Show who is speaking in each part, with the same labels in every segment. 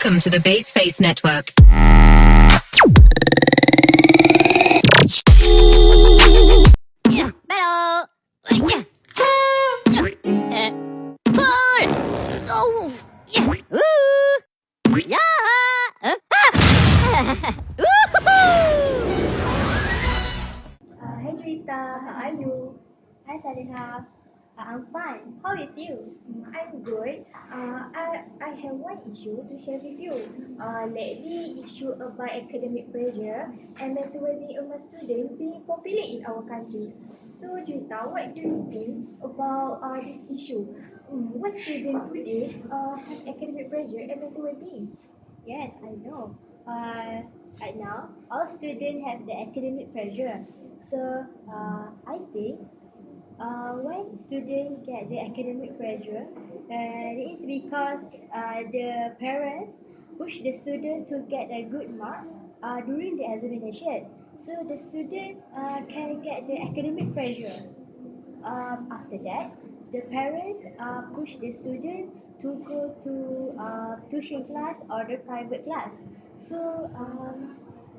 Speaker 1: Welcome to the Baseface Network.
Speaker 2: Yeah, pero yeah. Pull. Oh, yeah. Ooh. Yeah. Woohoo.
Speaker 3: Hi Juwita, how are you? Hi Zulsalihah, I'm fine. How with you? I'm good. I have one issue to share with you. Lately, issue about academic pressure and mental well-being of a student being popular in our country. So Juwita, what do you think about this issue? What student today have academic pressure and mental well-being?
Speaker 4: Yes, I know. Right now, all students have the academic pressure. So, I think when students get the academic pressure, it is because the parents push the student to get a good mark during the examination. So, the student can get the academic pressure. After that, the parents push the student to go to tuition class or the private class. So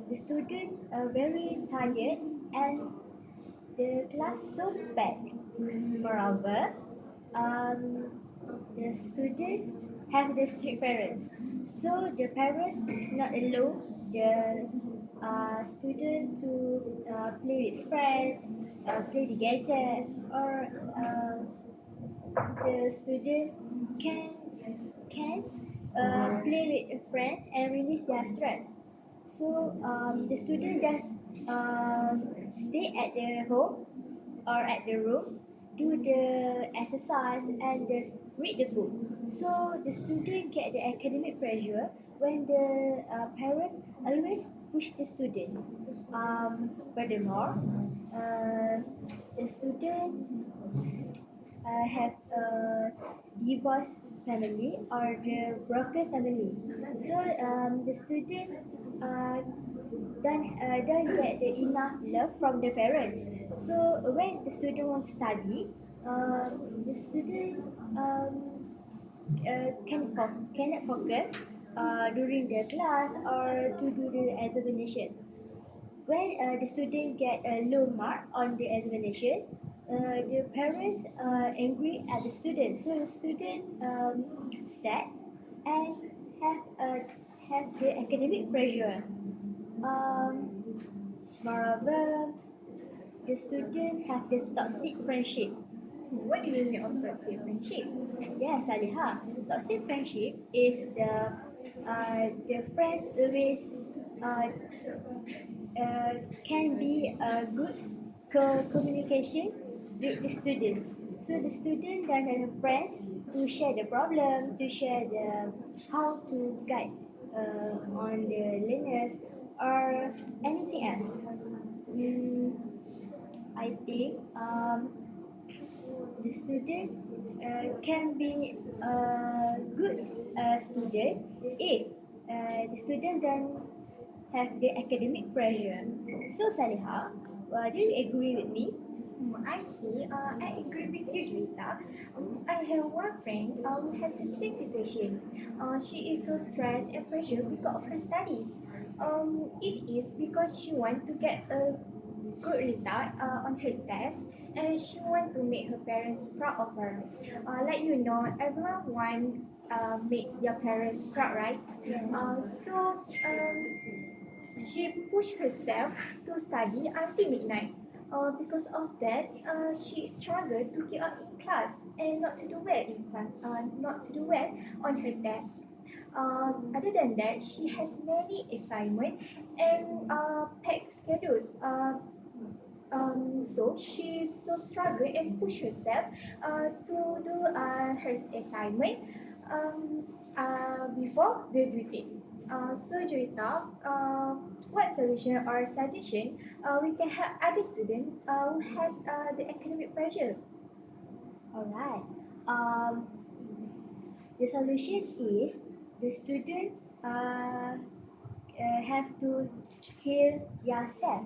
Speaker 4: the student are very tired and the class so bad. Moreover, um, the student have the strict parents. So the parents is not allow the student to play with friends, play the gadget, or the student can play with friends and release their stress. So the student just stay at the home or at the room, do the exercise and just read the book. So the student get the academic pressure when the parents always push the student. Furthermore, the student have a divorced family or the broken family. So the student don't get the enough love from the parents. So when the student wants to study, the student cannot focus during the class or to do the examination. When the student get a low mark on the examination, the parents are angry at the student. So the student sad and have the academic pressure. Um, Moreover, the student have this toxic friendship.
Speaker 3: What do you mean of toxic friendship?
Speaker 4: Yes, Salihah. Toxic friendship is the friends always uh, can be a good communication with the student. So the student then have friends to share the problem, to share the how to guide on the learners or anything else. Mm, I think the student can be a good student if the student then have the academic pressure. So Salihah, do you agree with me?
Speaker 3: I see. I agree with you, Juwita. I have one friend who has the same situation. She is so stressed and pressured because of her studies. It is because she wants to get a good result on her test and she wants to make her parents proud of her. Like everyone want make their parents proud, right? She pushed herself to study until midnight. Because of that, she struggled to keep up in class and not to do well in class, not to do well on her test. Other than that, she has many assignments and packed schedules. So she so struggle and push herself to do her assignment before the due date. So Juwita, what solution or suggestion we can help other student who has the academic pressure?
Speaker 4: All right. The solution is the student have to heal yourself.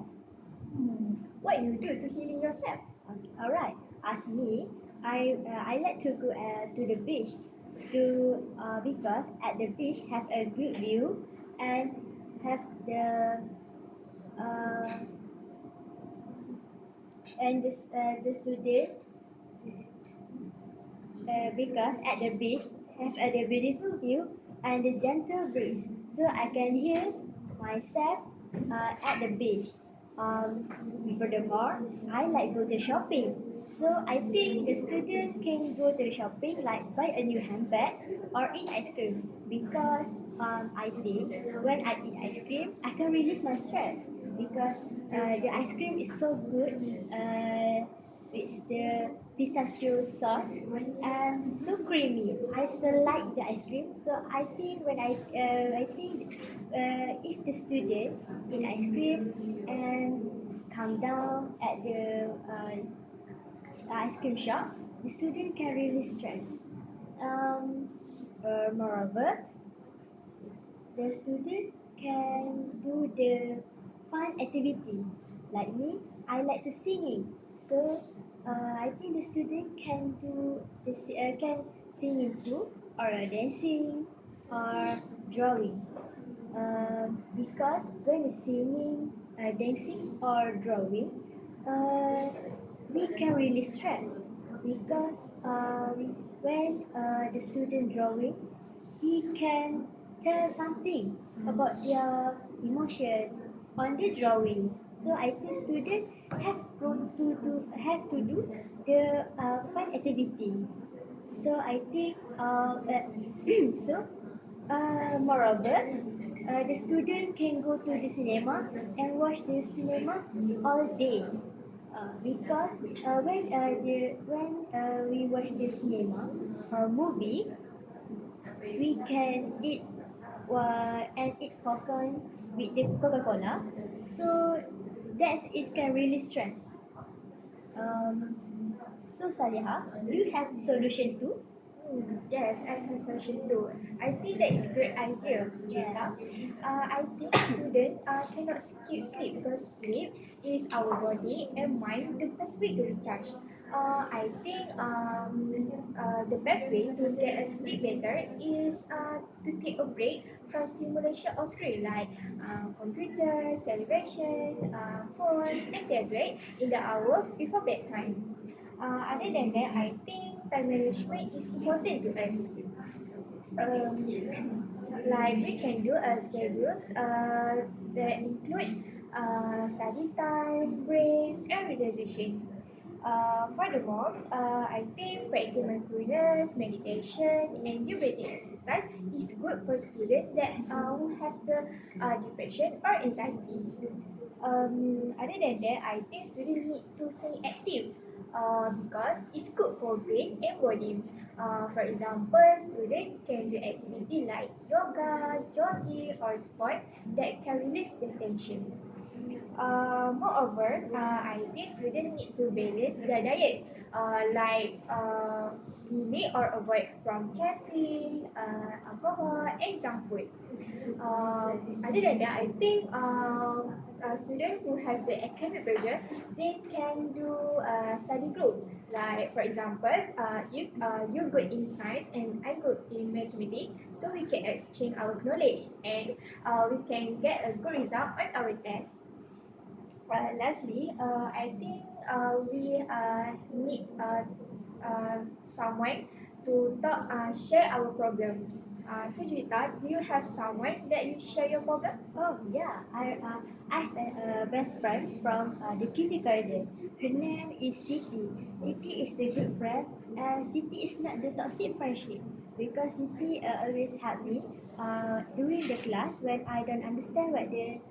Speaker 3: What you do to healing yourself?
Speaker 4: Okay. All right. As me, I like to go to the beach to because at the beach have a good view and have uh, the student because at the beach have the beautiful view and the gentle breeze, so I can hear myself at the beach. Furthermore, I like go to shopping, so I think the student can go to shopping like buy a new handbag or eat ice cream because I think when I eat ice cream, I can release my stress because the ice cream is so good. With the pistachio sauce and so creamy. I still like the ice cream. So I think if the student eat ice cream and come down at the ice cream shop, the student can release stress. Um, Moreover, the student can do the fun activity. Like me, I like to singing. So I think the student can do can singing too, or dancing, or drawing. Because when singing, dancing, or drawing, uh, we can release stress. Because when the student drawing, he can tell something about their emotion on the drawing. So I think students have to do the fun activity. So I think moreover, the student can go to the cinema and watch the cinema all day. Because when we watch the cinema or movie, we can eat and eat popcorn with the Coca-Cola. So that is can really stress. Um, so Salihah, you have solution too?
Speaker 3: Yes, I have a solution too. I think that is a great idea, Juwita. I think students cannot skip sleep because sleep is our body and mind the best way to recharge. I think the best way to get a sleep better is to take a break from stimulation or screen like computers, television, phones, and tablet in the hour before bedtime. Other than that, I think time management is important to us. Like we can do a schedules that include study time, breaks, and relaxation. Furthermore, I think practice mindfulness, meditation, and deep breathing exercise is good for students that who has the depression or anxiety. Other than that, I think students need to stay active because it's good for brain and body. For example, students can do activity like yoga, jogging, or sport that can release the tension. Moreover, I think students need to balance their diet, limit or avoid from caffeine, alcohol, and junk food. Other than that, I think a student who has the academic pressure, they can do study group. Like for example, if you good in science and I good in mathematics, so we can exchange our knowledge and we can get a good result on our test. Lastly, I think we need someone to talk, share our problems. So Juwita, do you have someone that you share your problem?
Speaker 4: Oh yeah, I have a best friend from the kindergarten. Her name is Siti. Siti is the good friend, and Siti is not the toxic friendship because Siti always help me during the class when I don't understand what the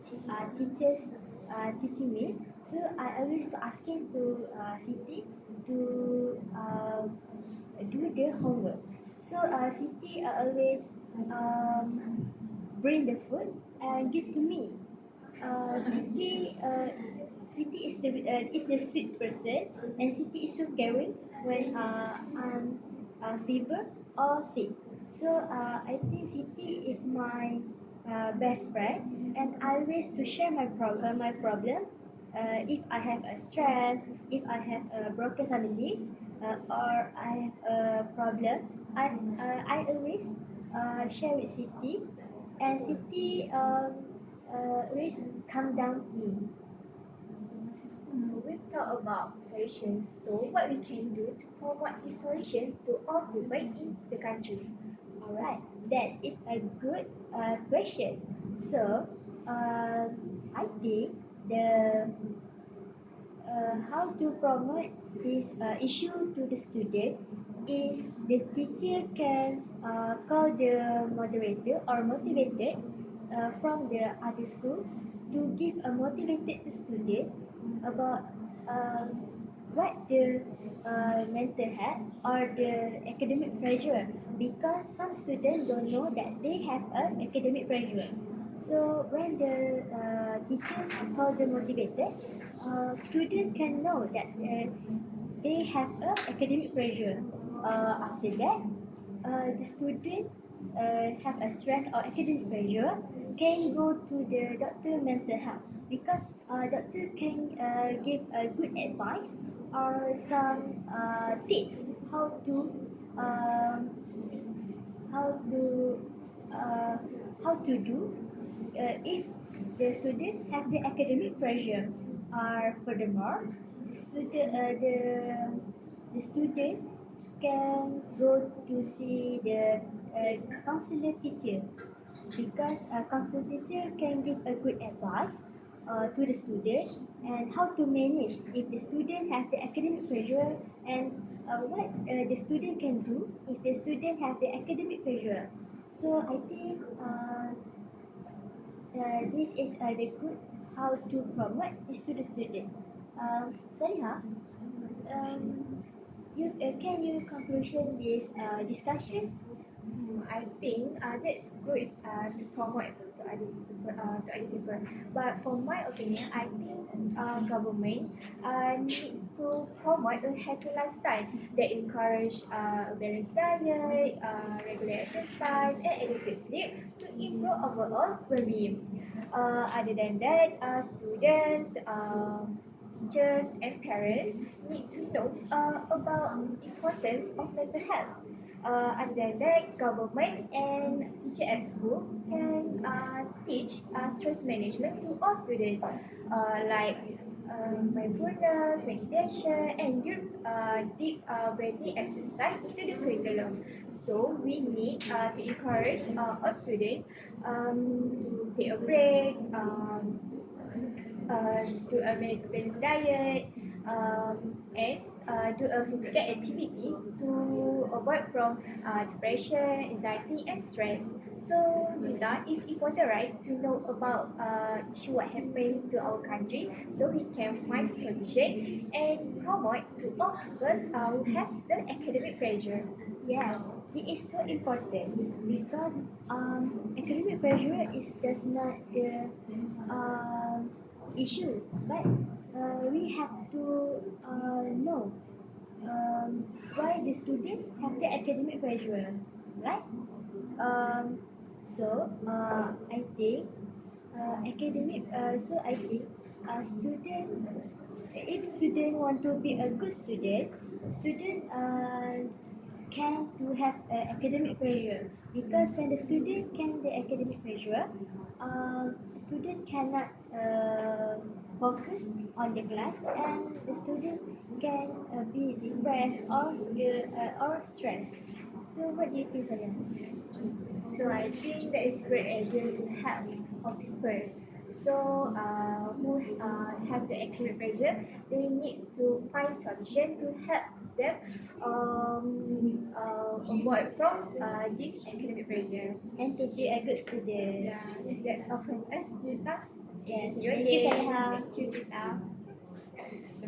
Speaker 4: teachers teaching me. So I always to asking to Siti to do the homework. So Siti always bring the food and give to me. Siti is the sweet person, and Siti is so caring when I'm fever or sick. So I think Siti is my best friend, and I always to share my problem. If I have a stress, if I have a broken family, or I have a problem I always share with Siti, and Siti always calm down me.
Speaker 3: We've talked about solutions, so what we can do to promote this solution to all people in the country?
Speaker 4: Alright, that is a good question. So, I think the how to promote this issue to the student is the teacher can call the moderator or motivated from the other school to give a motivated student about uh, what the mental health or the academic pressure, because some students don't know that they have an academic pressure. So when the teachers call the motivated, student can know that they have a academic pressure. After that, the student have a stress or academic pressure can go to the doctor mental health, because doctor can give a good advice or some tips um, how to uh, how to do if the student have the academic pressure. Furthermore, the student can go to see the counselor teacher, because a counselor teacher can give a good advice to the student and how to manage if the student have the academic pressure, and what the student can do if the student have the academic pressure. So I think this is the good how to promote this to the student. Salihah, you can you conclusion this discussion?
Speaker 3: I think that's good to promote to other people, But for my opinion, I think government need to promote a healthy lifestyle that encourage a balanced diet, regular exercise, and adequate sleep to improve overall well-being. Other than that, students, teachers, and parents need to know about importance of mental health. Other than that, government and teacher at school can teach stress management to all students, like mindfulness, meditation, and deep breathing exercise into the curriculum. So we need to encourage all students to take a break, do a balanced diet, and do a physical activity to avoid from depression, anxiety, and stress. So, Juwita, it's important, right, to know about issue what happened to our country, so we can find solution and promote to all people who has the academic pressure.
Speaker 4: Yeah, it is so important, because academic pressure is just not the issue, but we have to know why the student have the academic pressure, right? Um, I think I think student, if student want to be a good student, student can to have academic pressure, because when the student can the academic pressure, student cannot focus on the class, and the student can be depressed or stressed. So what do you think, Salia?
Speaker 3: So I think that is great idea to help all people. So who has the academic pressure, they need to find solution to help them avoid from this academic pressure.
Speaker 4: And to be a good student.
Speaker 3: Yeah, that's all from us, Juwita.
Speaker 4: Yes,
Speaker 3: Your
Speaker 4: thank you,
Speaker 3: day.
Speaker 4: Salia.
Speaker 3: Thank you, Juwita. So,